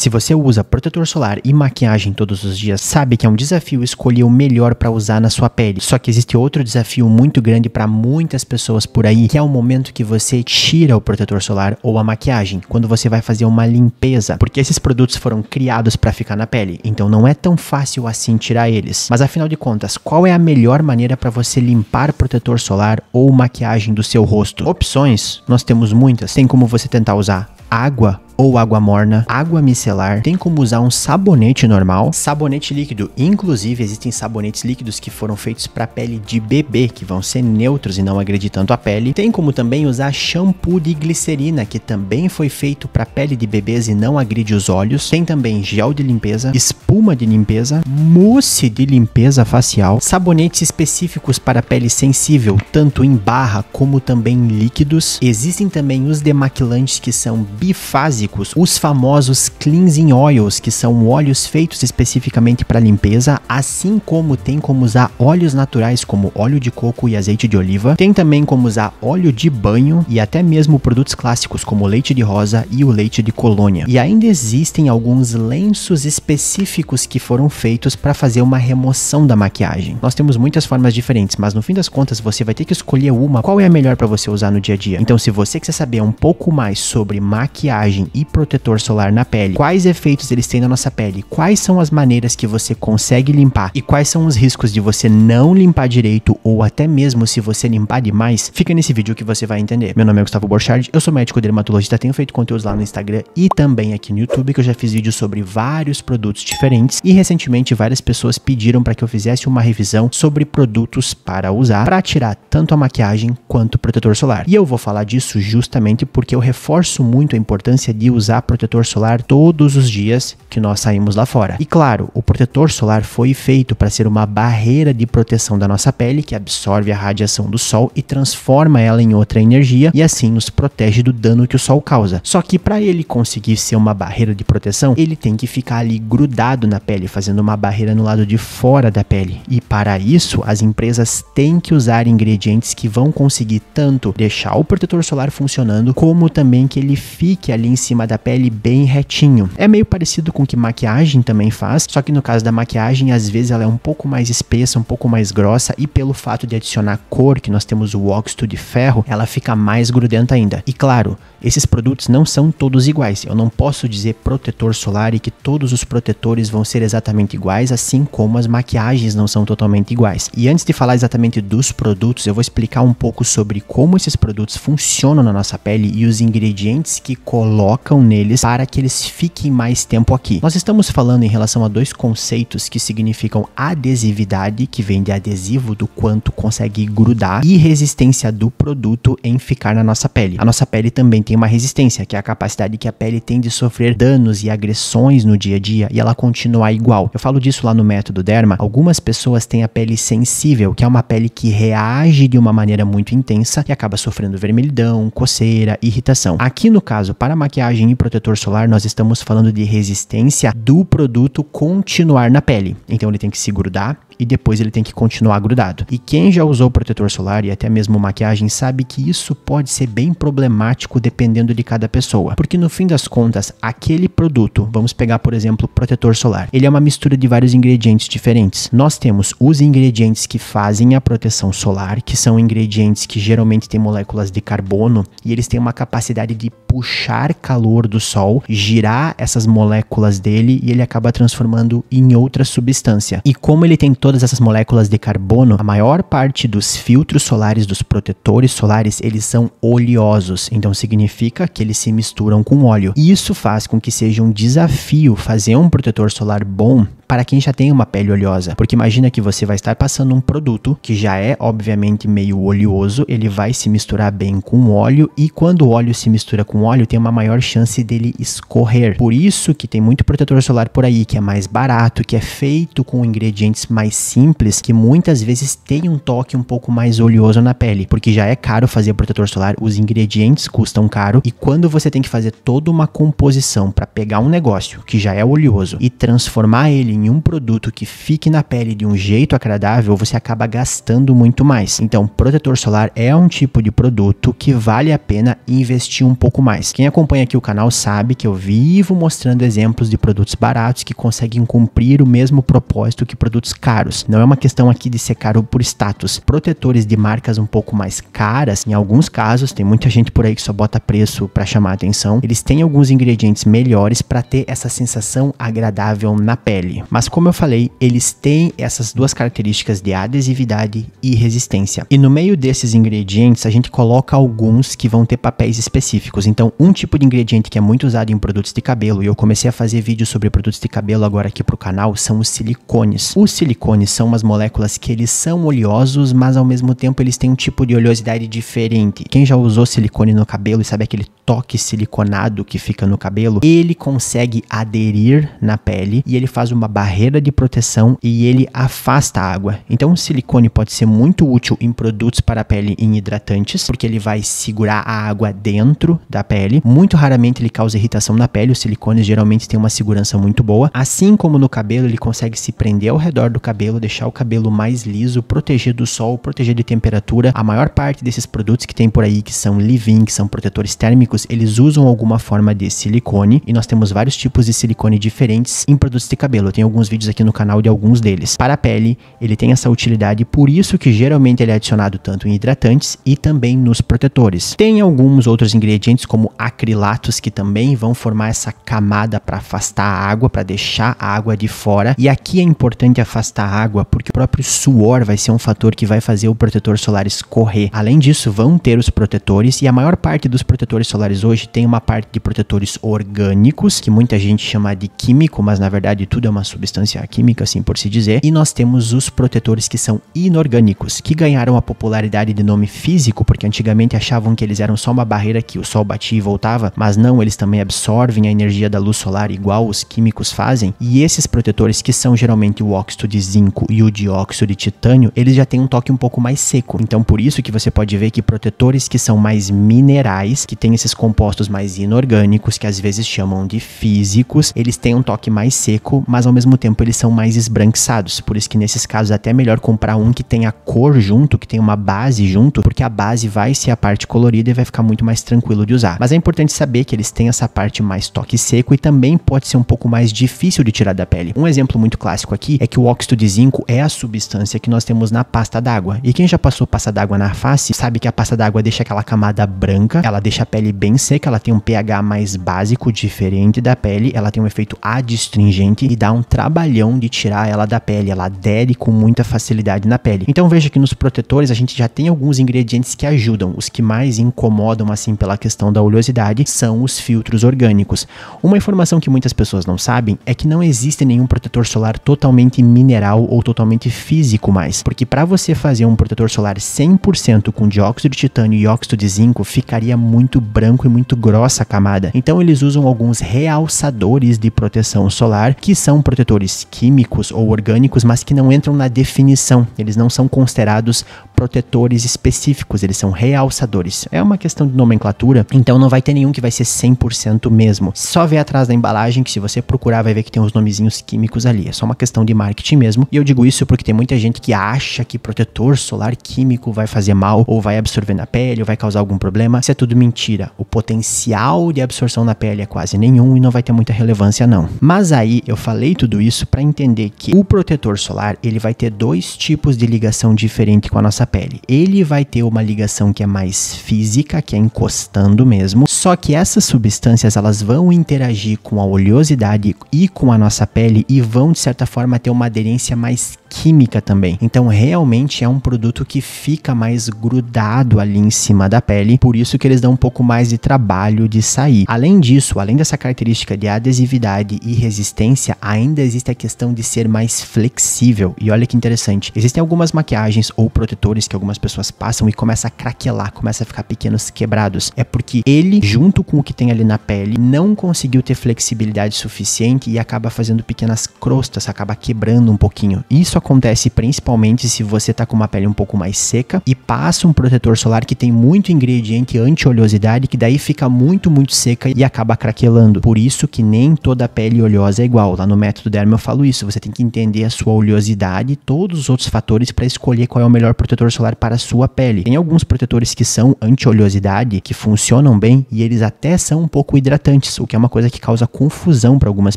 Se você usa protetor solar e maquiagem todos os dias, sabe que é um desafio escolher o melhor para usar na sua pele. Só que existe outro desafio muito grande para muitas pessoas por aí, que é o momento que você tira o protetor solar ou a maquiagem, quando você vai fazer uma limpeza, porque esses produtos foram criados para ficar na pele, então não é tão fácil assim tirar eles. Mas afinal de contas, qual é a melhor maneira para você limpar protetor solar ou maquiagem do seu rosto? Opções, nós temos muitas. Tem como você tentar usar água ou água morna, água micelar, tem como usar um sabonete normal, sabonete líquido. Inclusive existem sabonetes líquidos que foram feitos para pele de bebê, que vão ser neutros e não agredir tanto a pele. Tem como também usar shampoo de glicerina, que também foi feito para pele de bebês e não agride os olhos. Tem também gel de limpeza, espuma de limpeza, mousse de limpeza facial, sabonetes específicos para pele sensível, tanto em barra como também líquidos. Existem também os demaquilantes que são bifásicos, os famosos cleansing oils, que são óleos feitos especificamente para limpeza, assim como tem como usar óleos naturais como óleo de coco e azeite de oliva. Tem também como usar óleo de banho e até mesmo produtos clássicos como o leite de rosa e o leite de colônia. E ainda existem alguns lenços específicos que foram feitos para fazer uma remoção da maquiagem. Nós temos muitas formas diferentes, mas no fim das contas você vai ter que escolher uma, qual é a melhor para você usar no dia a dia. Então, se você quiser saber um pouco mais sobre maquiagem e protetor solar na pele, quais efeitos eles têm na nossa pele, quais são as maneiras que você consegue limpar e quais são os riscos de você não limpar direito ou até mesmo se você limpar demais, fica nesse vídeo que você vai entender. Meu nome é Gustavo Borchardt, eu sou médico dermatologista, tenho feito conteúdos lá no Instagram e também aqui no YouTube, que eu já fiz vídeos sobre vários produtos diferentes e recentemente várias pessoas pediram para que eu fizesse uma revisão sobre produtos para usar para tirar tanto a maquiagem quanto o protetor solar. E eu vou falar disso justamente porque eu reforço muito a importância de usar protetor solar todos os dias que nós saímos lá fora. E claro, o protetor solar foi feito para ser uma barreira de proteção da nossa pele que absorve a radiação do sol e transforma ela em outra energia e assim nos protege do dano que o sol causa. Só que para ele conseguir ser uma barreira de proteção, ele tem que ficar ali grudado na pele, fazendo uma barreira no lado de fora da pele. E para isso, as empresas têm que usar ingredientes que vão conseguir tanto deixar o protetor solar funcionando, como também que ele fique ali em cima da pele bem retinho. É meio parecido com o que maquiagem também faz, só que no caso da maquiagem, às vezes ela é um pouco mais espessa, um pouco mais grossa, e pelo fato de adicionar cor, que nós temos o óxido de ferro, ela fica mais grudenta ainda. E claro, esses produtos não são todos iguais. Eu não posso dizer protetor solar e que todos os protetores vão ser exatamente iguais, assim como as maquiagens não são totalmente iguais. E antes de falar exatamente dos produtos, eu vou explicar um pouco sobre como esses produtos funcionam na nossa pele e os ingredientes que colocam neles para que eles fiquem mais tempo aqui. Nós estamos falando em relação a dois conceitos que significam adesividade, que vem de adesivo, do quanto consegue grudar, e resistência do produto em ficar na nossa pele. A nossa pele também tem uma resistência, que é a capacidade que a pele tem de sofrer danos e agressões no dia a dia e ela continuar igual. Eu falo disso lá no Método Derma. Algumas pessoas têm a pele sensível, que é uma pele que reage de uma maneira muito intensa e acaba sofrendo vermelhidão, coceira, irritação. Aqui no caso, para maquiagem e protetor solar, nós estamos falando de resistência do produto continuar na pele. Então ele tem que se grudar e depois ele tem que continuar grudado. E quem já usou protetor solar e até mesmo maquiagem sabe que isso pode ser bem problemático dependendo de cada pessoa. Porque no fim das contas, aquele produto, vamos pegar por exemplo o protetor solar, ele é uma mistura de vários ingredientes diferentes. Nós temos os ingredientes que fazem a proteção solar, que são ingredientes que geralmente têm moléculas de carbono e eles têm uma capacidade de puxar calor do sol, girar essas moléculas dele e ele acaba transformando em outra substância. E como ele tem todas essas moléculas de carbono, a maior parte dos filtros solares, dos protetores solares, eles são oleosos. Então significa que eles se misturam com óleo. E isso faz com que seja um desafio fazer um protetor solar bom para quem já tem uma pele oleosa. Porque imagina que você vai estar passando um produto que já é obviamente meio oleoso, ele vai se misturar bem com óleo e quando o óleo se mistura com óleo tem uma maior chance dele escorrer. Por isso que tem muito protetor solar por aí que é mais barato, que é feito com ingredientes mais simples, que muitas vezes tem um toque um pouco mais oleoso na pele, porque já é caro fazer protetor solar, os ingredientes custam caro e quando você tem que fazer toda uma composição para pegar um negócio que já é oleoso e transformar ele em um produto que fique na pele de um jeito agradável, você acaba gastando muito mais. Então, protetor solar é um tipo de produto que vale a pena investir um pouco mais. Quem acompanha aqui o canal sabe que eu vivo mostrando exemplos de produtos baratos que conseguem cumprir o mesmo propósito que produtos caros. Não é uma questão aqui de ser caro por status. Protetores de marcas um pouco mais caras, em alguns casos, tem muita gente por aí que só bota preço para chamar a atenção, eles têm alguns ingredientes melhores para ter essa sensação agradável na pele. Mas como eu falei, eles têm essas duas características de adesividade e resistência. E no meio desses ingredientes, a gente coloca alguns que vão ter papéis específicos. Então, um tipo de ingrediente que é muito usado em produtos de cabelo, e eu comecei a fazer vídeos sobre produtos de cabelo agora aqui pro canal, são os silicones. Os silicones são umas moléculas que eles são oleosos, mas ao mesmo tempo eles têm um tipo de oleosidade diferente. Quem já usou silicone no cabelo e sabe aquele toque siliconado que fica no cabelo, ele consegue aderir na pele e ele faz uma barreira de proteção e ele afasta a água. Então o silicone pode ser muito útil em produtos para a pele em hidratantes, porque ele vai segurar a água dentro da pele. Muito raramente ele causa irritação na pele, os silicones geralmente têm uma segurança muito boa. Assim como no cabelo, ele consegue se prender ao redor do cabelo, deixar o cabelo mais liso, proteger do sol, proteger de temperatura. A maior parte desses produtos que tem por aí, que são leave-in, que são protetores térmicos, eles usam alguma forma de silicone, e nós temos vários tipos de silicone diferentes em produtos de cabelo. Eu tenho alguns vídeos aqui no canal de alguns deles. Para a pele, ele tem essa utilidade, por isso que geralmente ele é adicionado tanto em hidratantes e também nos protetores. Tem alguns outros ingredientes como acrilatos que também vão formar essa camada para afastar a água, para deixar a água de fora. E aqui é importante afastar a água porque o próprio suor vai ser um fator que vai fazer o protetor solar escorrer. Além disso, vão ter os protetores, e a maior parte dos protetores solares hoje tem uma parte de protetores orgânicos, que muita gente chama de químico, mas na verdade tudo é uma substância química, assim por se dizer. E nós temos os protetores que são inorgânicos, que ganharam a popularidade de nome físico, porque antigamente achavam que eles eram só uma barreira que o sol batia e voltava, mas não, eles também absorvem a energia da luz solar igual os químicos fazem. E esses protetores, que são geralmente o óxido de zinco e o dióxido de titânio, eles já têm um toque um pouco mais seco. Então por isso que você pode ver que protetores que são mais minerais, que têm esses compostos mais inorgânicos, que às vezes chamam de físicos, eles têm um toque mais seco, mas ao mesmo tempo eles são mais esbranquiçados. Por isso que nesses casos é até melhor comprar um que tenha cor junto, que tenha uma base junto, porque a base vai ser a parte colorida e vai ficar muito mais tranquilo de usar. Mas é importante saber que eles têm essa parte mais toque seco e também pode ser um pouco mais difícil de tirar da pele. Um exemplo muito clássico aqui é que o óxido de zinco é a substância que nós temos na pasta d'água. E quem já passou pasta d'água na face sabe que a pasta d'água deixa aquela camada branca, ela deixa a pele bem seca, ela tem um pH mais básico, diferente da pele, ela tem um efeito adstringente e dá um trabalhão de tirar ela da pele, ela adere com muita facilidade na pele. Então veja que nos protetores a gente já tem alguns ingredientes que ajudam. Os que mais incomodam assim pela questão da oleosidade são os filtros orgânicos. Uma informação que muitas pessoas não sabem é que não existe nenhum protetor solar totalmente mineral ou totalmente físico mais, porque para você fazer um protetor solar 100% com dióxido de titânio e óxido de zinco, ficaria muito branco e muito grossa a camada. Então eles usam alguns realçadores de proteção solar, que são protetores químicos ou orgânicos, mas que não entram na definição. Eles não são considerados protetores específicos, eles são realçadores. É uma questão de nomenclatura, então não vai ter nenhum que vai ser 100% mesmo. Só vê atrás da embalagem, que se você procurar vai ver que tem uns nomezinhos químicos ali. É só uma questão de marketing mesmo. E eu digo isso porque tem muita gente que acha que protetor solar químico vai fazer mal, ou vai absorver na pele, ou vai causar algum problema. Isso é tudo mentira. O potencial de absorção na pele é quase nenhum e não vai ter muita relevância não. Mas aí eu falei tudo isso para entender que o protetor solar, ele vai ter dois tipos de ligação diferente com a nossa pele. Ele vai ter uma ligação que é mais física, que é encostando mesmo, só que essas substâncias elas vão interagir com a oleosidade e com a nossa pele e vão de certa forma ter uma aderência mais química também. Então realmente é um produto que fica mais grudado ali em cima da pele, por isso que eles dão um pouco mais de trabalho de sair. Além disso, além dessa característica de adesividade e resistência, ainda existe a questão de ser mais flexível. E olha que interessante, existem algumas maquiagens ou protetores que algumas pessoas passam e começa a craquelar, começa a ficar pequenos quebrados. É porque ele, junto com o que tem ali na pele, não conseguiu ter flexibilidade suficiente e acaba fazendo pequenas crostas, acaba quebrando um pouquinho. Isso acontece principalmente se você tá com uma pele um pouco mais seca e passa um protetor solar que tem muito ingrediente anti-oleosidade, que daí fica muito seca e acaba craquelando. Por isso que nem toda pele oleosa é igual. Lá no método Método Derma eu falo isso, você tem que entender a sua oleosidade e todos os outros fatores para escolher qual é o melhor protetor solar para a sua pele. Tem alguns protetores que são anti-oleosidade, que funcionam bem e eles até são um pouco hidratantes, o que é uma coisa que causa confusão para algumas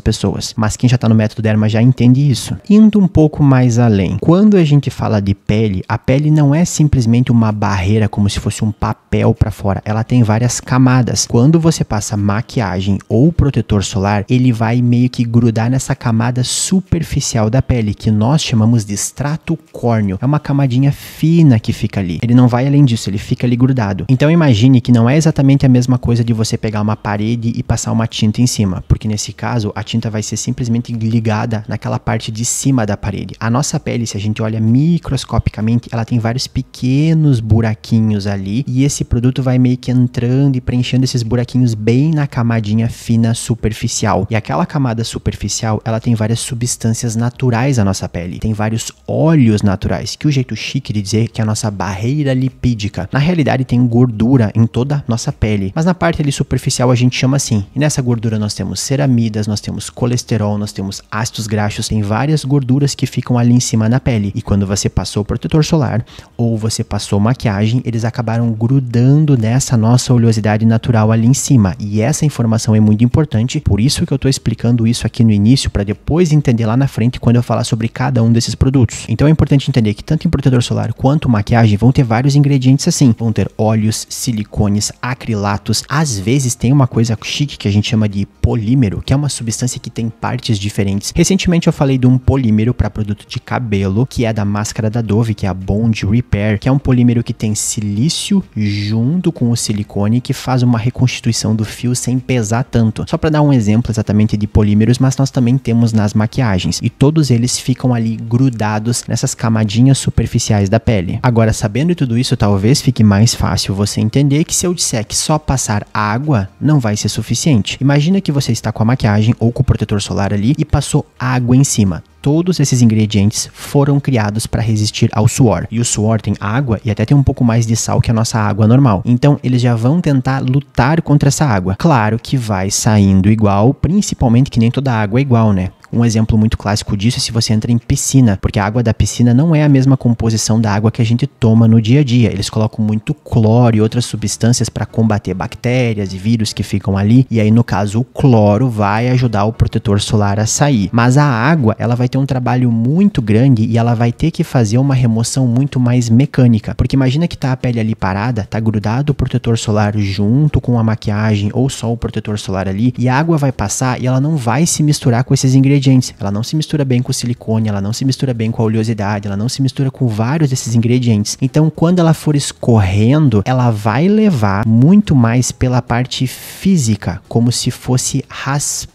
pessoas. Mas quem já está no Método Derma já entende isso. Indo um pouco mais além, quando a gente fala de pele, a pele não é simplesmente uma barreira como se fosse um papel para fora, ela tem várias camadas. Quando você passa maquiagem ou protetor solar, ele vai meio que grudar nessa camada superficial da pele, que nós chamamos de extrato córneo. É uma camadinha fina que fica ali. Ele não vai além disso, ele fica ali grudado. Então imagine que não é exatamente a mesma coisa de você pegar uma parede e passar uma tinta em cima, porque nesse caso a tinta vai ser simplesmente ligada naquela parte de cima da parede. A nossa pele, se a gente olha microscopicamente, ela tem vários pequenos buraquinhos ali e esse produto vai meio que entrando e preenchendo esses buraquinhos bem na camadinha fina superficial. E aquela camada superficial, ela tem várias substâncias naturais à nossa pele. Tem vários óleos naturais, que o jeito chique de dizer que é a nossa barreira lipídica. Na realidade tem gordura em toda a nossa pele, mas na parte ali superficial a gente chama assim. E nessa gordura nós temos ceramidas, nós temos colesterol, nós temos ácidos graxos, tem várias gorduras que ficam ali em cima na pele. E quando você passou o protetor solar ou você passou maquiagem, eles acabaram grudando nessa nossa oleosidade natural ali em cima. E essa informação é muito importante, por isso que eu tô explicando isso aqui no início, para depois entender lá na frente quando eu falar sobre cada um desses produtos. Então é importante entender que tanto em protetor solar quanto maquiagem vão ter vários ingredientes assim. Vão ter óleos, silicones, acrilatos. Às vezes tem uma coisa chique que a gente chama de polímero, que é uma substância que tem partes diferentes. Recentemente eu falei de um polímero para produto de cabelo, que é da máscara da Dove, que é a Bond Repair, que é um polímero que tem silício junto com o silicone, que faz uma reconstituição do fio sem pesar tanto. Só para dar um exemplo exatamente de polímeros, mas nós também temos nas maquiagens. E todos eles ficam ali grudados nessas camadinhas superficiais da pele. Agora, sabendo de tudo isso, talvez fique mais fácil você entender que se eu disser que só passar água não vai ser suficiente. Imagina que você está com a maquiagem ou com o protetor solar ali e passou água em cima. Todos esses ingredientes foram criados para resistir ao suor. E o suor tem água e até tem um pouco mais de sal que a nossa água normal. Então, eles já vão tentar lutar contra essa água. Claro que vai saindo igual, principalmente que nem toda água é igual, né? Um exemplo muito clássico disso é se você entra em piscina, porque a água da piscina não é a mesma composição da água que a gente toma no dia a dia. Eles colocam muito cloro e outras substâncias para combater bactérias e vírus que ficam ali, e aí no caso o cloro vai ajudar o protetor solar a sair. Mas a água, ela vai ter um trabalho muito grande e ela vai ter que fazer uma remoção muito mais mecânica, porque imagina que tá a pele ali parada, tá grudado o protetor solar junto com a maquiagem ou só o protetor solar ali, e a água vai passar e ela não vai se misturar com esses ingredientes. Ela não se mistura bem com o silicone, ela não se mistura bem com a oleosidade, ela não se mistura com vários desses ingredientes. Então, quando ela for escorrendo, ela vai levar muito mais pela parte física, como se fosse raspando.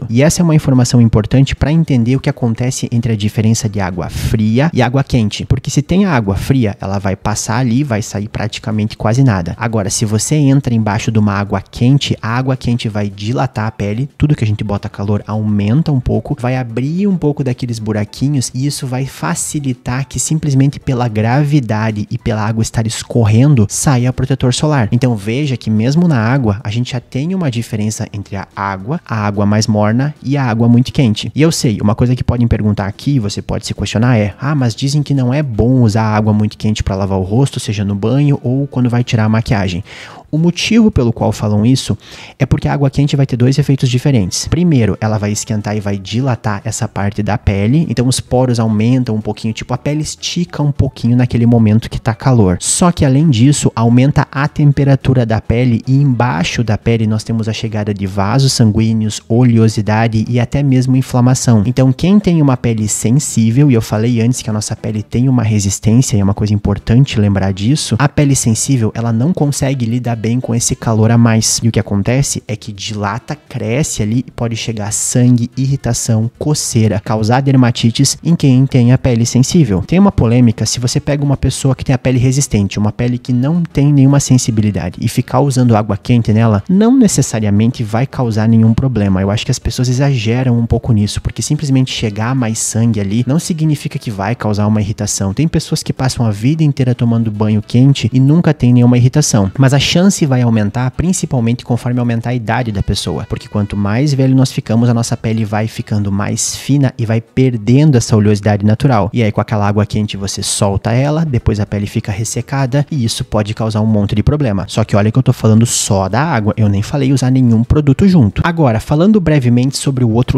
E essa é uma informação importante para entender o que acontece entre a diferença de água fria e água quente. Porque se tem a água fria, ela vai passar ali, vai sair praticamente quase nada. Agora, se você entra embaixo de uma água quente, a água quente vai dilatar a pele, tudo que a gente bota calor aumenta um pouco, vai abrir um pouco daqueles buraquinhos e isso vai facilitar que simplesmente pela gravidade e pela água estar escorrendo, saia o protetor solar. Então veja que mesmo na água, a gente já tem uma diferença entre a água mais morna e a água muito quente. E eu sei, uma coisa que podem perguntar aqui, você pode se questionar é: mas dizem que não é bom usar água muito quente para lavar o rosto, seja no banho ou quando vai tirar a maquiagem. O motivo pelo qual falam isso é porque a água quente vai ter dois efeitos diferentes. Primeiro, ela vai esquentar e vai dilatar essa parte da pele, então os poros aumentam um pouquinho, tipo a pele estica um pouquinho naquele momento que tá calor. Só que além disso, aumenta a temperatura da pele e embaixo da pele nós temos a chegada de vasos sanguíneos, oleosidade e até mesmo inflamação. Então quem tem uma pele sensível, e eu falei antes que a nossa pele tem uma resistência, e é uma coisa importante lembrar disso, a pele sensível ela não consegue lidar bem com esse calor a mais. E o que acontece é que dilata, cresce ali e pode chegar sangue, irritação, coceira, causar dermatites em quem tem a pele sensível. Tem uma polêmica se você pega uma pessoa que tem a pele resistente, uma pele que não tem nenhuma sensibilidade e ficar usando água quente nela, não necessariamente vai causar nenhum problema. Eu acho que as pessoas exageram um pouco nisso, porque simplesmente chegar mais sangue ali não significa que vai causar uma irritação. Tem pessoas que passam a vida inteira tomando banho quente e nunca tem nenhuma irritação. Mas a chance chance vai aumentar principalmente conforme aumentar a idade da pessoa, porque quanto mais velho nós ficamos, a nossa pele vai ficando mais fina e vai perdendo essa oleosidade natural. E aí com aquela água quente você solta ela, depois a pele fica ressecada e isso pode causar um monte de problema. Só que olha que eu tô falando só da água, eu nem falei usar nenhum produto junto. Agora, falando brevemente sobre o outro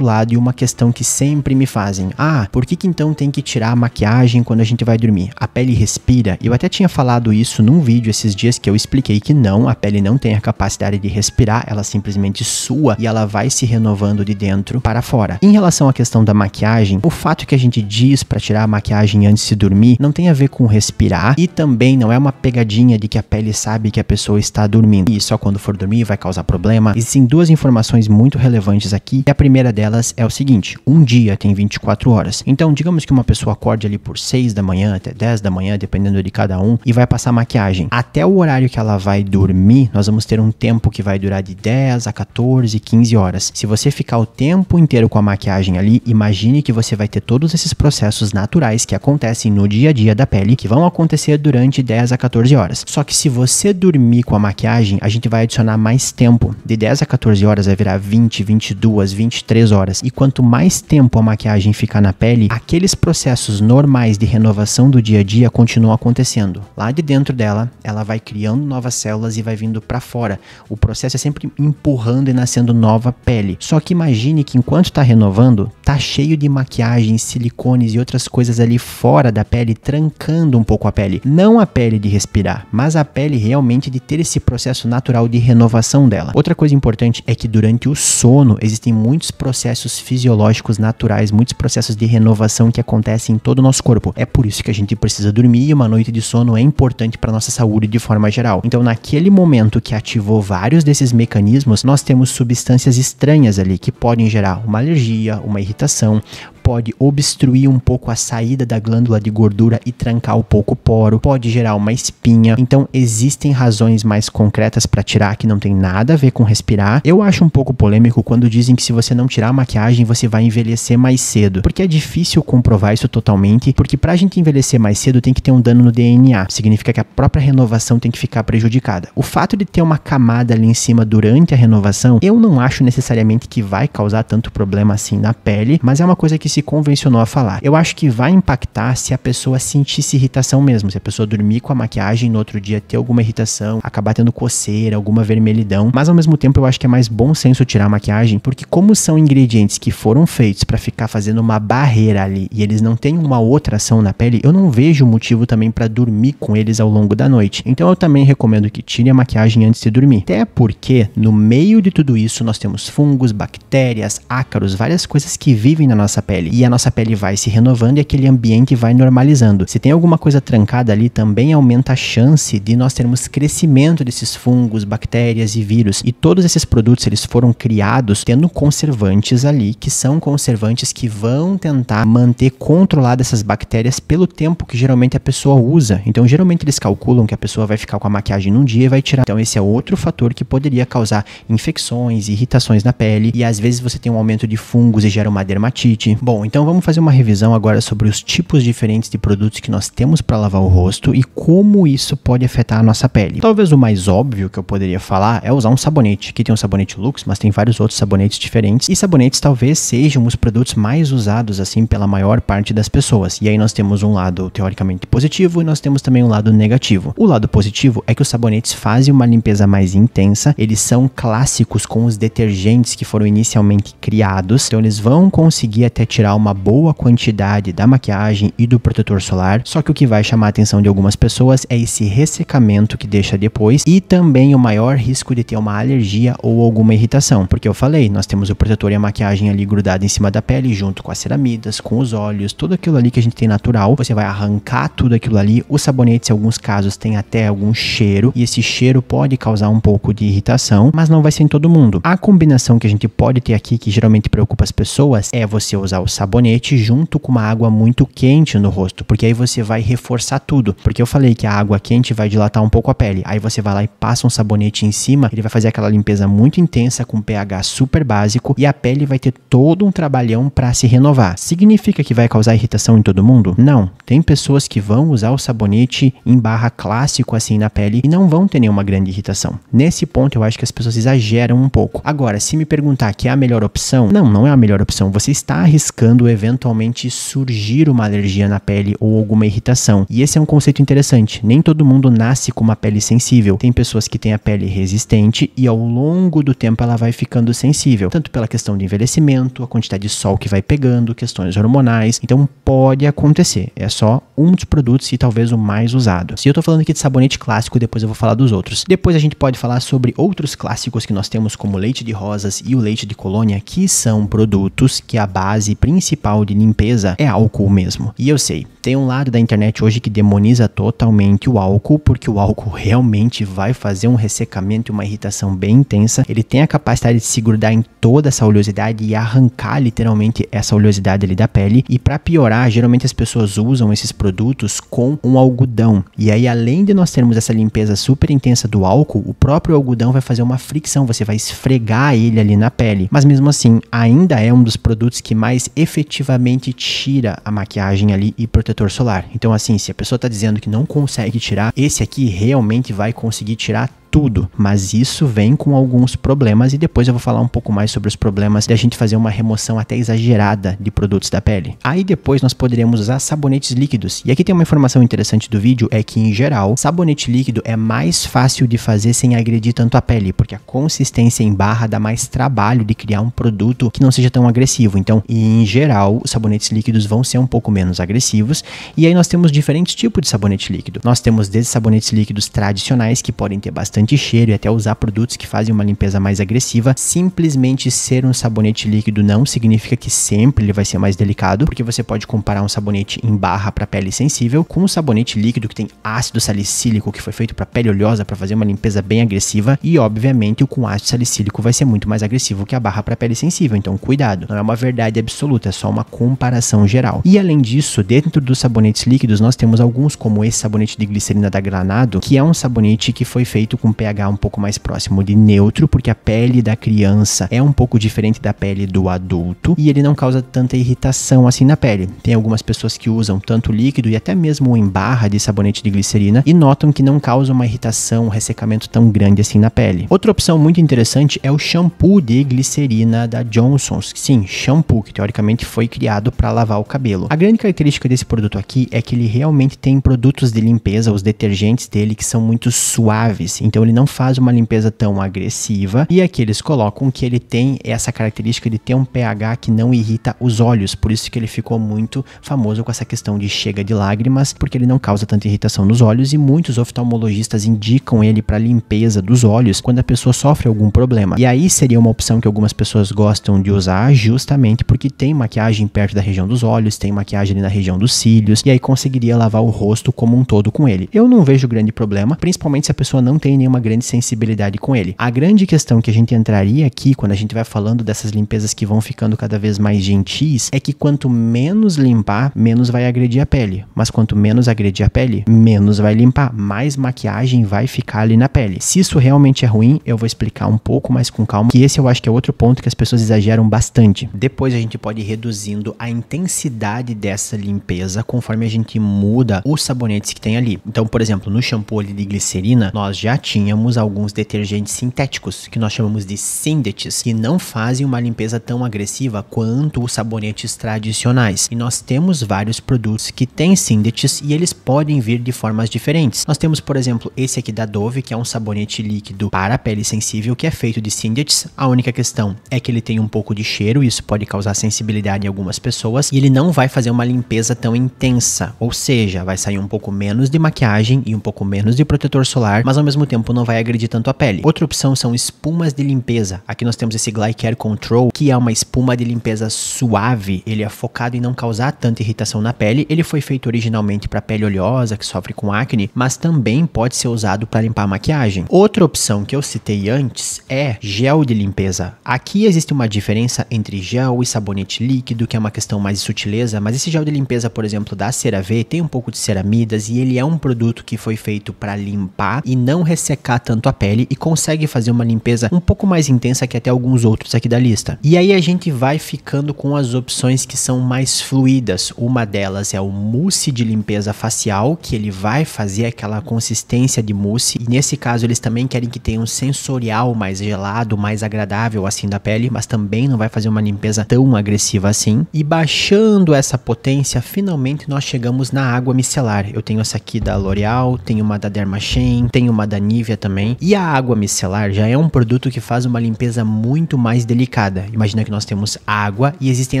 lado e uma questão que sempre me fazem. Por que então tem que tirar a maquiagem quando a gente vai dormir? A pele respira? Eu até tinha falado isso num vídeo esses dias que eu expliquei que não, a pele não tem a capacidade de respirar, ela simplesmente sua e ela vai se renovando de dentro para fora. Em relação à questão da maquiagem, o fato que a gente diz para tirar a maquiagem antes de dormir não tem a ver com respirar e também não é uma pegadinha de que a pele sabe que a pessoa está dormindo e só quando for dormir vai causar problema. Existem duas informações muito relevantes aqui e a primeira delas é o seguinte: um dia tem 24 horas. Então, digamos que uma pessoa acorde ali por 6 da manhã até 10 da manhã, dependendo de cada um, e vai passar maquiagem. Até o horário que ela vai dormir, nós vamos ter um tempo que vai durar de 10 a 14, 15 horas. Se você ficar o tempo inteiro com a maquiagem ali, imagine que você vai ter todos esses processos naturais que acontecem no dia a dia da pele, que vão acontecer durante 10 a 14 horas. Só que se você dormir com a maquiagem, a gente vai adicionar mais tempo. De 10 a 14 horas vai virar 20, 22, 23 horas. E quanto mais tempo a maquiagem ficar na pele, aqueles processos normais de renovação do dia a dia continuam acontecendo. Lá de dentro dela, ela vai criando novas células e vai vindo para fora. O processo é sempre empurrando e nascendo nova pele. Só que imagine que enquanto tá renovando, tá cheio de maquiagem, silicones e outras coisas ali fora da pele, trancando um pouco a pele. Não a pele de respirar, mas a pele realmente de ter esse processo natural de renovação dela. Outra coisa importante é que durante o sono existem muitos processos fisiológicos naturais, muitos processos de renovação que acontecem em todo o nosso corpo. É por isso que a gente precisa dormir e uma noite de sono é importante para nossa saúde de forma geral. Então, naquele momento que ativou vários desses mecanismos, nós temos substâncias estranhas ali que podem gerar uma alergia, uma irritação, pode obstruir um pouco a saída da glândula de gordura e trancar um pouco o poro, pode gerar uma espinha. Então existem razões mais concretas para tirar que não tem nada a ver com respirar. Eu acho um pouco polêmico quando dizem que se você não tirar a maquiagem você vai envelhecer mais cedo, porque é difícil comprovar isso totalmente, porque pra gente envelhecer mais cedo tem que ter um dano no DNA, significa que a própria renovação tem que ficar prejudicada. O fato de ter uma camada ali em cima durante a renovação, eu não acho necessariamente que vai causar tanto problema assim na pele, mas é uma coisa que se convencionou a falar. Eu acho que vai impactar se a pessoa sentisse irritação mesmo, se a pessoa dormir com a maquiagem e no outro dia ter alguma irritação, acabar tendo coceira, alguma vermelhidão, mas ao mesmo tempo eu acho que é mais bom senso tirar a maquiagem, porque como são ingredientes que foram feitos para ficar fazendo uma barreira ali e eles não têm uma outra ação na pele, eu não vejo motivo também para dormir com eles ao longo da noite. Então eu também recomendo que tire a maquiagem antes de dormir. Até porque no meio de tudo isso nós temos fungos, bactérias, ácaros, várias coisas que vivem na nossa pele. E a nossa pele vai se renovando e aquele ambiente vai normalizando. Se tem alguma coisa trancada ali, também aumenta a chance de nós termos crescimento desses fungos, bactérias e vírus. E todos esses produtos, eles foram criados tendo conservantes ali, que são conservantes que vão tentar manter controladas essas bactérias pelo tempo que geralmente a pessoa usa. Então, geralmente eles calculam que a pessoa vai ficar com a maquiagem num dia e vai tirar. Então, esse é outro fator que poderia causar infecções, irritações na pele. E às vezes você tem um aumento de fungos e gera uma dermatite. Bom, então vamos fazer uma revisão agora sobre os tipos diferentes de produtos que nós temos para lavar o rosto e como isso pode afetar a nossa pele. Talvez o mais óbvio que eu poderia falar é usar um sabonete. Aqui tem um sabonete Lux, mas tem vários outros sabonetes diferentes. E sabonetes talvez sejam os produtos mais usados assim pela maior parte das pessoas. E aí nós temos um lado teoricamente positivo e nós temos também um lado negativo. O lado positivo é que os sabonetes fazem uma limpeza mais intensa. Eles são clássicos com os detergentes que foram inicialmente criados. Então eles vão conseguir até tirar uma boa quantidade da maquiagem e do protetor solar, só que o que vai chamar a atenção de algumas pessoas é esse ressecamento que deixa depois e também o maior risco de ter uma alergia ou alguma irritação, porque eu falei, nós temos o protetor e a maquiagem ali grudado em cima da pele, junto com as ceramidas, com os óleos, tudo aquilo ali que a gente tem natural, você vai arrancar tudo aquilo ali. Os sabonetes, em alguns casos, tem até algum cheiro, e esse cheiro pode causar um pouco de irritação, mas não vai ser em todo mundo. A combinação que a gente pode ter aqui, que geralmente preocupa as pessoas, é você usar o sabonete junto com uma água muito quente no rosto, porque aí você vai reforçar tudo. Porque eu falei que a água quente vai dilatar um pouco a pele. Aí você vai lá e passa um sabonete em cima, ele vai fazer aquela limpeza muito intensa com pH super básico e a pele vai ter todo um trabalhão para se renovar. Significa que vai causar irritação em todo mundo? Não. Tem pessoas que vão usar o sabonete em barra clássico assim na pele e não vão ter nenhuma grande irritação. Nesse ponto eu acho que as pessoas exageram um pouco. Agora, se me perguntar que é a melhor opção, não é a melhor opção. Você está arriscando eventualmente surgir uma alergia na pele ou alguma irritação. E esse é um conceito interessante. Nem todo mundo nasce com uma pele sensível. Tem pessoas que têm a pele resistente e ao longo do tempo ela vai ficando sensível, tanto pela questão de envelhecimento, a quantidade de sol que vai pegando, questões hormonais. Então pode acontecer. É só um dos produtos e talvez o mais usado. Se eu tô falando aqui de sabonete clássico, depois eu vou falar dos outros. Depois a gente pode falar sobre outros clássicos que nós temos, como o leite de rosas e o leite de colônia, que são produtos que a base principal de limpeza é álcool mesmo. E eu sei, tem um lado da internet hoje que demoniza totalmente o álcool, porque o álcool realmente vai fazer um ressecamento e uma irritação bem intensa. Ele tem a capacidade de se grudar em toda essa oleosidade e arrancar literalmente essa oleosidade ali da pele. E para piorar, geralmente as pessoas usam esses produtos com um algodão. E aí, além de nós termos essa limpeza super intensa do álcool, o próprio algodão vai fazer uma fricção, você vai esfregar ele ali na pele. Mas mesmo assim, ainda é um dos produtos que mais efetivamente tira a maquiagem ali e protetor solar. Então assim, se a pessoa tá dizendo que não consegue tirar, esse aqui realmente vai conseguir tirar tudo, mas isso vem com alguns problemas e depois eu vou falar um pouco mais sobre os problemas de a gente fazer uma remoção até exagerada de produtos da pele. Aí depois nós poderíamos usar sabonetes líquidos. E aqui tem uma informação interessante do vídeo, é que em geral, sabonete líquido é mais fácil de fazer sem agredir tanto a pele, porque a consistência em barra dá mais trabalho de criar um produto que não seja tão agressivo. Então, em geral, os sabonetes líquidos vão ser um pouco menos agressivos. E aí nós temos diferentes tipos de sabonete líquido. Nós temos desde sabonetes líquidos tradicionais, que podem ter bastante cheiro e até usar produtos que fazem uma limpeza mais agressiva. Simplesmente ser um sabonete líquido não significa que sempre ele vai ser mais delicado, porque você pode comparar um sabonete em barra para pele sensível com um sabonete líquido que tem ácido salicílico, que foi feito para pele oleosa, para fazer uma limpeza bem agressiva, e obviamente o com ácido salicílico vai ser muito mais agressivo que a barra para pele sensível. Então cuidado, não é uma verdade absoluta, é só uma comparação geral. E além disso, dentro dos sabonetes líquidos nós temos alguns, como esse sabonete de glicerina da Granado, que é um sabonete que foi feito com pH um pouco mais próximo de neutro, porque a pele da criança é um pouco diferente da pele do adulto e ele não causa tanta irritação assim na pele. Tem algumas pessoas que usam tanto líquido e até mesmo em barra de sabonete de glicerina e notam que não causa uma irritação, um ressecamento tão grande assim na pele. Outra opção muito interessante é o shampoo de glicerina da Johnson's. Sim, shampoo, que teoricamente foi criado para lavar o cabelo. A grande característica desse produto aqui é que ele realmente tem produtos de limpeza, os detergentes dele, que são muito suaves. Então ele não faz uma limpeza tão agressiva e aqui eles colocam que ele tem essa característica de ter um pH que não irrita os olhos, por isso que ele ficou muito famoso com essa questão de chega de lágrimas, porque ele não causa tanta irritação nos olhos e muitos oftalmologistas indicam ele para limpeza dos olhos quando a pessoa sofre algum problema. E aí seria uma opção que algumas pessoas gostam de usar justamente porque tem maquiagem perto da região dos olhos, tem maquiagem ali na região dos cílios e aí conseguiria lavar o rosto como um todo com ele. Eu não vejo grande problema, principalmente se a pessoa não tem nenhuma grande sensibilidade com ele. A grande questão que a gente entraria aqui quando a gente vai falando dessas limpezas que vão ficando cada vez mais gentis é que quanto menos limpar, menos vai agredir a pele, mas quanto menos agredir a pele, menos vai limpar, mais maquiagem vai ficar ali na pele. Se isso realmente é ruim, eu vou explicar um pouco mais com calma, que esse eu acho que é outro ponto que as pessoas exageram bastante. Depois a gente pode ir reduzindo a intensidade dessa limpeza conforme a gente muda os sabonetes que tem ali. Então, por exemplo, no shampoo ali de glicerina, nós já tínhamos alguns detergentes sintéticos, que nós chamamos de synthetics, que não fazem uma limpeza tão agressiva quanto os sabonetes tradicionais. E nós temos vários produtos que têm synthetics e eles podem vir de formas diferentes. Nós temos, por exemplo, esse aqui da Dove, que é um sabonete líquido para a pele sensível, que é feito de synthetics. A única questão é que ele tem um pouco de cheiro, isso pode causar sensibilidade em algumas pessoas, e ele não vai fazer uma limpeza tão intensa, ou seja, vai sair um pouco menos de maquiagem e um pouco menos de protetor solar, mas ao mesmo tempo tempo não vai agredir tanto a pele. Outra opção são espumas de limpeza. Aqui nós temos esse Glycare Control, que é uma espuma de limpeza suave. Ele é focado em não causar tanta irritação na pele. Ele foi feito originalmente para pele oleosa, que sofre com acne, mas também pode ser usado para limpar a maquiagem. Outra opção que eu citei antes é gel de limpeza. Aqui existe uma diferença entre gel e sabonete líquido, que é uma questão mais de sutileza, mas esse gel de limpeza, por exemplo, da CeraVe, tem um pouco de ceramidas e ele é um produto que foi feito para limpar e não ressecar tanto a pele e consegue fazer uma limpeza um pouco mais intensa que até alguns outros aqui da lista. E aí a gente vai ficando com as opções que são mais fluidas. Uma delas é o mousse de limpeza facial, que ele vai fazer aquela consistência de mousse, e nesse caso eles também querem que tenha um sensorial mais gelado, mais agradável assim da pele, mas também não vai fazer uma limpeza tão agressiva assim. E baixando essa potência, finalmente nós chegamos na água micelar. Eu tenho essa aqui da L'Oreal, tenho uma da Dermachen, tenho uma da Nivea também. E a água micelar já é um produto que faz uma limpeza muito mais delicada. Imagina que nós temos água e existem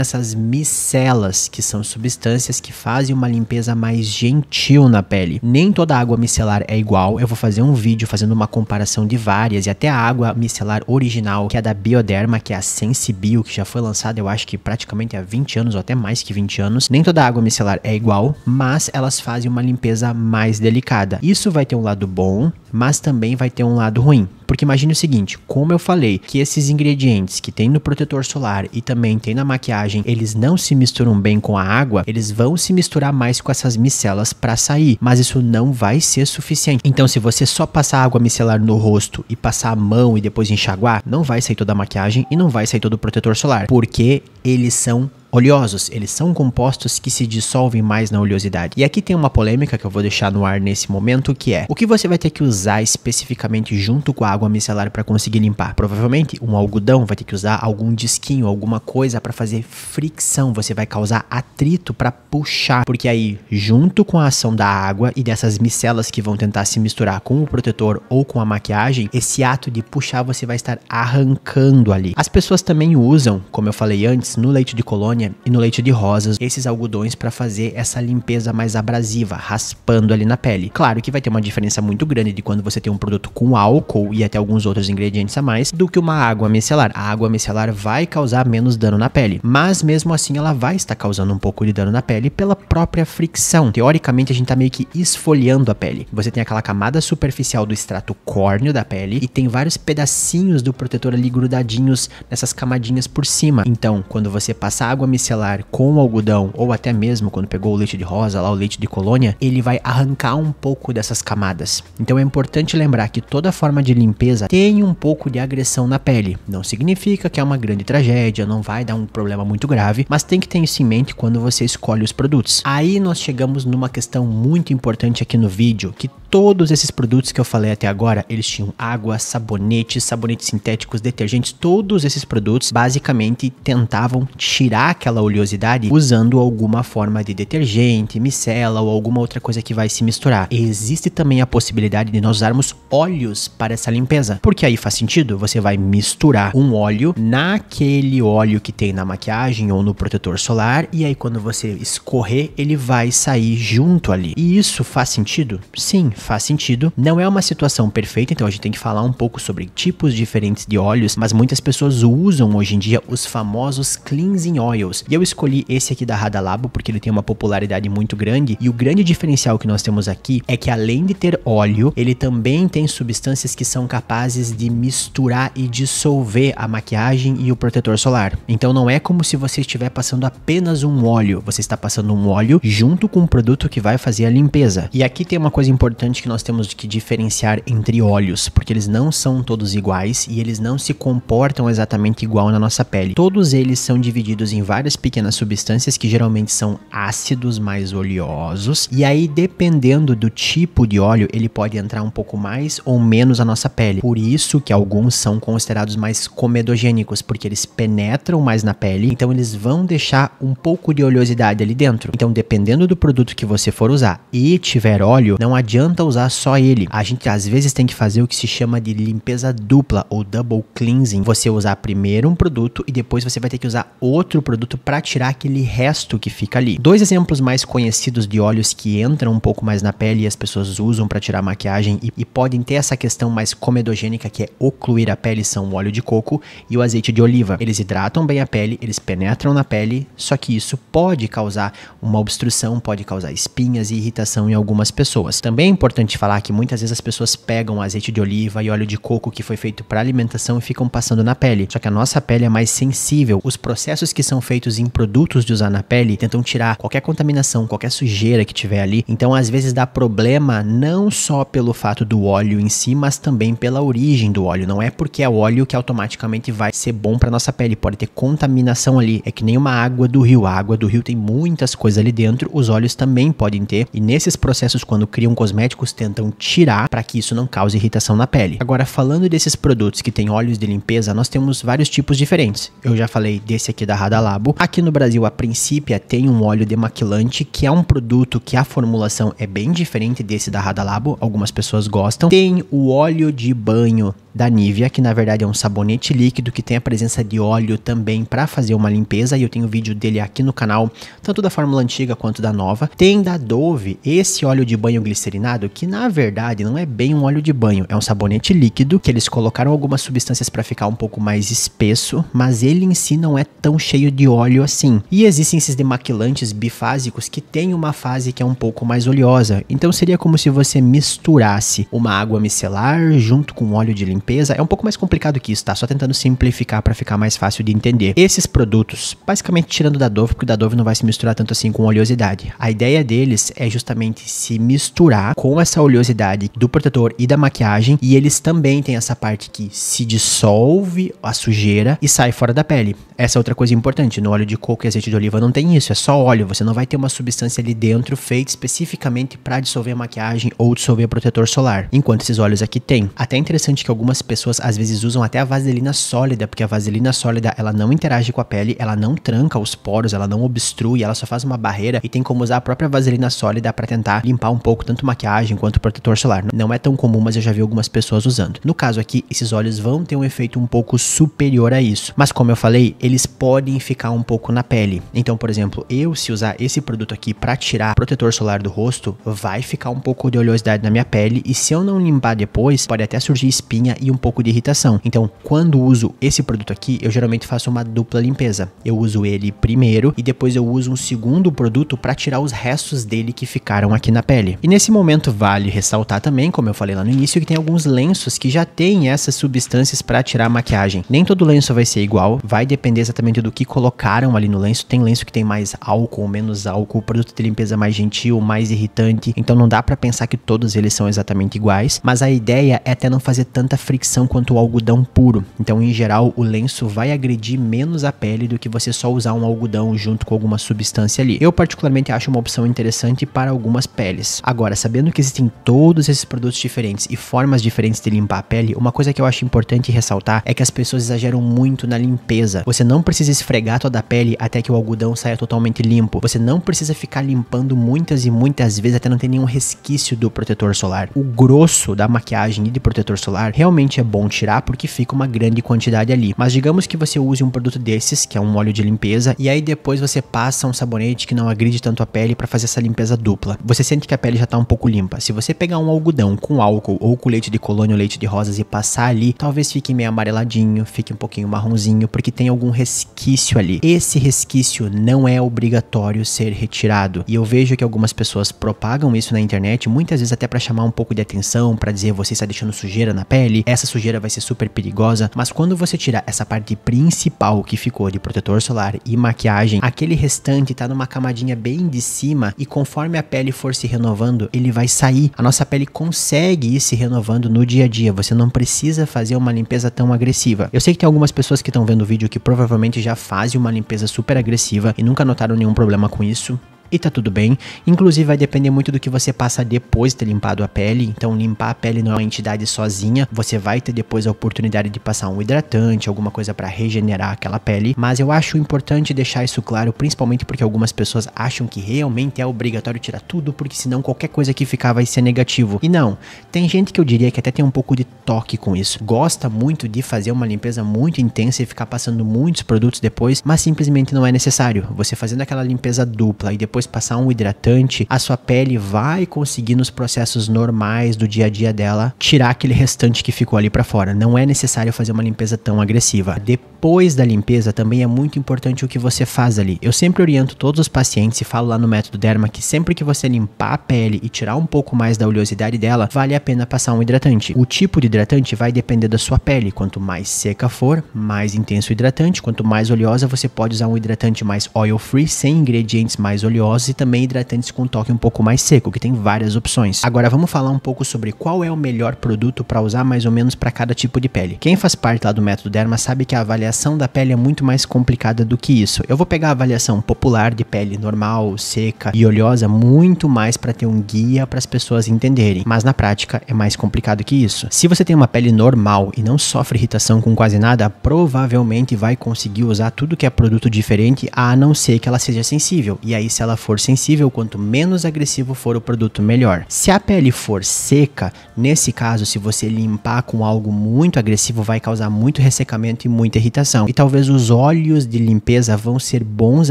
essas micelas, que são substâncias que fazem uma limpeza mais gentil na pele. Nem toda água micelar é igual. Eu vou fazer um vídeo fazendo uma comparação de várias, e até a água micelar original, que é da Bioderma, que é a Sensibio, que já foi lançada, eu acho que praticamente há 20 anos ou até mais que 20 anos. Nem toda água micelar é igual, mas elas fazem uma limpeza mais delicada. Isso vai ter um lado bom, mas também vai ter um lado ruim. Porque imagine o seguinte, como eu falei, que esses ingredientes que tem no protetor solar e também tem na maquiagem, eles não se misturam bem com a água, eles vão se misturar mais com essas micelas para sair, mas isso não vai ser suficiente. Então, se você só passar água micelar no rosto e passar a mão e depois enxaguar, não vai sair toda a maquiagem e não vai sair todo o protetor solar, porque eles são oleosos, eles são compostos que se dissolvem mais na oleosidade. E aqui tem uma polêmica que eu vou deixar no ar nesse momento, que é: o que você vai ter que usar especificamente junto com a água micelar para conseguir limpar? Provavelmente um algodão, vai ter que usar algum disquinho, alguma coisa para fazer fricção, você vai causar atrito para puxar, porque aí junto com a ação da água e dessas micelas que vão tentar se misturar com o protetor ou com a maquiagem, esse ato de puxar você vai estar arrancando ali. As pessoas também usam, como eu falei antes, no leite de colônia e no leite de rosas, esses algodões para fazer essa limpeza mais abrasiva, raspando ali na pele. Claro que vai ter uma diferença muito grande de quando você tem um produto com álcool e até alguns outros ingredientes a mais do que uma água micelar. A água micelar vai causar menos dano na pele, mas mesmo assim ela vai estar causando um pouco de dano na pele pela própria fricção. Teoricamente a gente tá meio que esfoliando a pele. Você tem aquela camada superficial do extrato córneo da pele e tem vários pedacinhos do protetor ali grudadinhos nessas camadinhas por cima. Então, quando você passa água micelar com o algodão, ou até mesmo quando pegou o leite de rosa, lá o leite de colônia, ele vai arrancar um pouco dessas camadas. Então é importante lembrar que toda forma de limpeza tem um pouco de agressão na pele. Não significa que é uma grande tragédia, não vai dar um problema muito grave, mas tem que ter isso em mente quando você escolhe os produtos. Aí nós chegamos numa questão muito importante aqui no vídeo, que todos esses produtos que eu falei até agora, eles tinham água, sabonetes sintéticos, detergentes, todos esses produtos basicamente tentavam tirar aquela oleosidade usando alguma forma de detergente, micela ou alguma outra coisa que vai se misturar. Existe também a possibilidade de nós usarmos óleos para essa limpeza, porque aí faz sentido, você vai misturar um óleo naquele óleo que tem na maquiagem ou no protetor solar, e aí quando você escorrer, ele vai sair junto ali. E isso faz sentido? Sim, faz sentido. Não é uma situação perfeita, então a gente tem que falar um pouco sobre tipos diferentes de óleos, mas muitas pessoas usam hoje em dia os famosos cleansing oils. E eu escolhi esse aqui da Radalabo porque ele tem uma popularidade muito grande, e o grande diferencial que nós temos aqui é que além de ter óleo, ele também tem substâncias que são capazes de misturar e dissolver a maquiagem e o protetor solar. Então não é como se você estiver passando apenas um óleo, você está passando um óleo junto com um produto que vai fazer a limpeza. E aqui tem uma coisa importante que nós temos que diferenciar entre óleos, porque eles não são todos iguais e eles não se comportam exatamente igual na nossa pele. Todos eles são divididos em várias pequenas substâncias que geralmente são ácidos mais oleosos, e aí dependendo do tipo de óleo, ele pode entrar um pouco mais ou menos na nossa pele. Por isso que alguns são considerados mais comedogênicos, porque eles penetram mais na pele, então eles vão deixar um pouco de oleosidade ali dentro. Então dependendo do produto que você for usar e tiver óleo, não adianta adianta usar só ele. A gente às vezes tem que fazer o que se chama de limpeza dupla ou double cleansing. Você usar primeiro um produto e depois você vai ter que usar outro produto para tirar aquele resto que fica ali. Dois exemplos mais conhecidos de óleos que entram um pouco mais na pele e as pessoas usam para tirar maquiagem e podem ter essa questão mais comedogênica, que é ocluir a pele, são o óleo de coco e o azeite de oliva. Eles hidratam bem a pele, eles penetram na pele, só que isso pode causar uma obstrução, pode causar espinhas e irritação em algumas pessoas. Também é importante falar que muitas vezes as pessoas pegam azeite de oliva e óleo de coco que foi feito para alimentação e ficam passando na pele. Só que a nossa pele é mais sensível. Os processos que são feitos em produtos de usar na pele tentam tirar qualquer contaminação, qualquer sujeira que tiver ali. Então, às vezes dá problema não só pelo fato do óleo em si, mas também pela origem do óleo. Não é porque é óleo que automaticamente vai ser bom para nossa pele. Pode ter contaminação ali. É que nem uma água do rio. A água do rio tem muitas coisas ali dentro. Os óleos também podem ter. E nesses processos, quando criam cosméticos, tentam tirar para que isso não cause irritação na pele. Agora, falando desses produtos que tem óleos de limpeza, nós temos vários tipos diferentes. Eu já falei desse aqui da Radalabo. Aqui no Brasil, a Principia tem um óleo demaquilante, que é um produto que a formulação é bem diferente desse da Radalabo. Algumas pessoas gostam. Tem o óleo de banho da Nivea, que na verdade é um sabonete líquido que tem a presença de óleo também para fazer uma limpeza, e eu tenho vídeo dele aqui no canal, tanto da fórmula antiga quanto da nova. Tem da Dove esse óleo de banho glicerinado, que na verdade não é bem um óleo de banho, é um sabonete líquido que eles colocaram algumas substâncias para ficar um pouco mais espesso, mas ele em si não é tão cheio de óleo assim. E existem esses demaquilantes bifásicos que tem uma fase que é um pouco mais oleosa, então seria como se você misturasse uma água micelar junto com óleo de limpeza. É um pouco mais complicado que isso, tá? Só tentando simplificar para ficar mais fácil de entender. Esses produtos, basicamente tirando da Dove, porque o da Dove não vai se misturar tanto assim com oleosidade. A ideia deles é justamente se misturar com essa oleosidade do protetor e da maquiagem, e eles também têm essa parte que se dissolve a sujeira e sai fora da pele. Essa é outra coisa importante, no óleo de coco e azeite de oliva não tem isso, é só óleo, você não vai ter uma substância ali dentro feita especificamente para dissolver a maquiagem ou dissolver protetor solar, enquanto esses óleos aqui tem. Até é interessante que algumas pessoas às vezes usam até a vaselina sólida, porque a vaselina sólida ela não interage com a pele, ela não tranca os poros, ela não obstrui, ela só faz uma barreira, e tem como usar a própria vaselina sólida para tentar limpar um pouco tanto maquiagem quanto protetor solar. Não é tão comum, mas eu já vi algumas pessoas usando. No caso aqui, esses óleos vão ter um efeito um pouco superior a isso, mas como eu falei, eles podem ficar um pouco na pele. Então, por exemplo, se usar esse produto aqui para tirar protetor solar do rosto, vai ficar um pouco de oleosidade na minha pele, e se eu não limpar depois, pode até surgir espinha e um pouco de irritação. Então, quando uso esse produto aqui, eu geralmente faço uma dupla limpeza. Eu uso ele primeiro e depois eu uso um segundo produto para tirar os restos dele que ficaram aqui na pele. E nesse momento vale ressaltar também, como eu falei lá no início, que tem alguns lenços que já têm essas substâncias para tirar a maquiagem. Nem todo lenço vai ser igual, vai depender exatamente do que colocaram ali no lenço. Tem lenço que tem mais álcool ou menos álcool, produto de limpeza mais gentil, mais irritante, então não dá para pensar que todos eles são exatamente iguais, mas a ideia é até não fazer tanta fricção quanto o algodão puro. Então, em geral, o lenço vai agredir menos a pele do que você só usar um algodão junto com alguma substância ali. Eu particularmente acho uma opção interessante para algumas peles. Agora, sabendo que existem todos esses produtos diferentes e formas diferentes de limpar a pele, uma coisa que eu acho importante ressaltar é que as pessoas exageram muito na limpeza. Você não precisa esfregar toda a pele até que o algodão saia totalmente limpo. Você não precisa ficar limpando muitas e muitas vezes até não ter nenhum resquício do protetor solar. O grosso da maquiagem e de protetor solar realmente é bom tirar porque fica uma grande quantidade ali. Mas digamos que você use um produto desses, que é um óleo de limpeza, e aí depois você passa um sabonete que não agride tanto a pele para fazer essa limpeza dupla. Você sente que a pele já tá um pouco limpa. Se você pegar um algodão com álcool ou com leite de colônia ou leite de rosas e passar ali, talvez fique meio amareladinho, fique um pouquinho marronzinho, porque tem algum resquício ali. Esse resquício não é obrigatório ser retirado. E eu vejo que algumas pessoas propagam isso na internet, muitas vezes até para chamar um pouco de atenção, para dizer você está deixando sujeira na pele, essa sujeira vai ser super perigosa, mas quando você tirar essa parte principal que ficou de protetor solar e maquiagem, aquele restante tá numa camadinha bem de cima e conforme a pele for se renovando, ele vai sair. A nossa pele consegue ir se renovando no dia a dia, você não precisa fazer uma limpeza tão agressiva. Eu sei que tem algumas pessoas que estão vendo o vídeo que provavelmente já fazem uma limpeza super agressiva e nunca notaram nenhum problema com isso. e tá tudo bem. Inclusive vai depender muito do que você passa depois de ter limpado a pele. Então limpar a pele não é uma entidade sozinha, você vai ter depois a oportunidade de passar um hidratante, alguma coisa para regenerar aquela pele, mas eu acho importante deixar isso claro, principalmente porque algumas pessoas acham que realmente é obrigatório tirar tudo, porque senão qualquer coisa que ficar vai ser negativo. E não, tem gente que eu diria que até tem um pouco de toque com isso, gosta muito de fazer uma limpeza muito intensa e ficar passando muitos produtos depois, mas simplesmente não é necessário. Você fazendo aquela limpeza dupla e depois passar um hidratante, a sua pele vai conseguir nos processos normais do dia a dia dela tirar aquele restante que ficou ali pra fora. Não é necessário fazer uma limpeza tão agressiva. Depois da limpeza também é muito importante o que você faz ali. Eu sempre oriento todos os pacientes e falo lá no Método Derma que sempre que você limpar a pele e tirar um pouco mais da oleosidade dela, vale a pena passar um hidratante. O tipo de hidratante vai depender da sua pele. Quanto mais seca for, mais intenso o hidratante. Quanto mais oleosa, você pode usar um hidratante mais oil free, sem ingredientes mais oleosos, e também hidratantes com toque um pouco mais seco, que tem várias opções. Agora vamos falar um pouco sobre qual é o melhor produto para usar mais ou menos para cada tipo de pele. Quem faz parte lá do Método Derma sabe que a avaliação da pele é muito mais complicada do que isso. Eu vou pegar a avaliação popular de pele normal, seca e oleosa muito mais para ter um guia para as pessoas entenderem, mas na prática é mais complicado que isso. Se você tem uma pele normal e não sofre irritação com quase nada, provavelmente vai conseguir usar tudo que é produto diferente, a não ser que ela seja sensível. E aí, se ela for sensível, quanto menos agressivo for o produto, melhor. Se a pele for seca, nesse caso, se você limpar com algo muito agressivo, vai causar muito ressecamento e muita irritação. E talvez os óleos de limpeza vão ser bons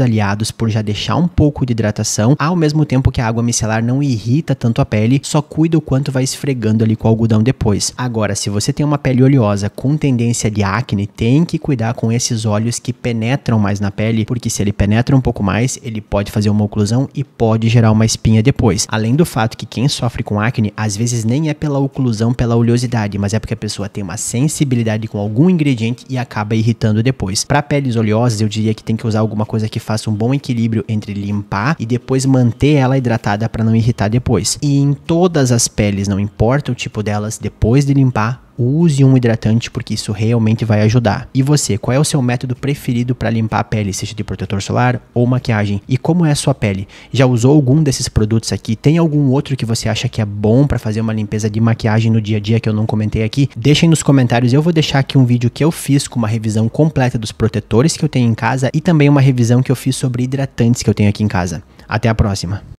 aliados por já deixar um pouco de hidratação, ao mesmo tempo que a água micelar não irrita tanto a pele, só cuida o quanto vai esfregando ali com o algodão depois. Agora, se você tem uma pele oleosa com tendência de acne, tem que cuidar com esses óleos que penetram mais na pele, porque se ele penetra um pouco mais, ele pode fazer uma oclusão e pode gerar uma espinha depois. Além do fato que quem sofre com acne, às vezes nem é pela oclusão, pela oleosidade, mas é porque a pessoa tem uma sensibilidade com algum ingrediente e acaba irritando depois. Para peles oleosas, eu diria que tem que usar alguma coisa que faça um bom equilíbrio entre limpar e depois manter ela hidratada para não irritar depois. E em todas as peles, não importa o tipo delas, depois de limpar, use um hidratante, porque isso realmente vai ajudar. E você, qual é o seu método preferido para limpar a pele, seja de protetor solar ou maquiagem? E como é a sua pele? Já usou algum desses produtos aqui? Tem algum outro que você acha que é bom para fazer uma limpeza de maquiagem no dia a dia que eu não comentei aqui? Deixem nos comentários, eu vou deixar aqui um vídeo que eu fiz com uma revisão completa dos protetores que eu tenho em casa e também uma revisão que eu fiz sobre hidratantes que eu tenho aqui em casa. Até a próxima!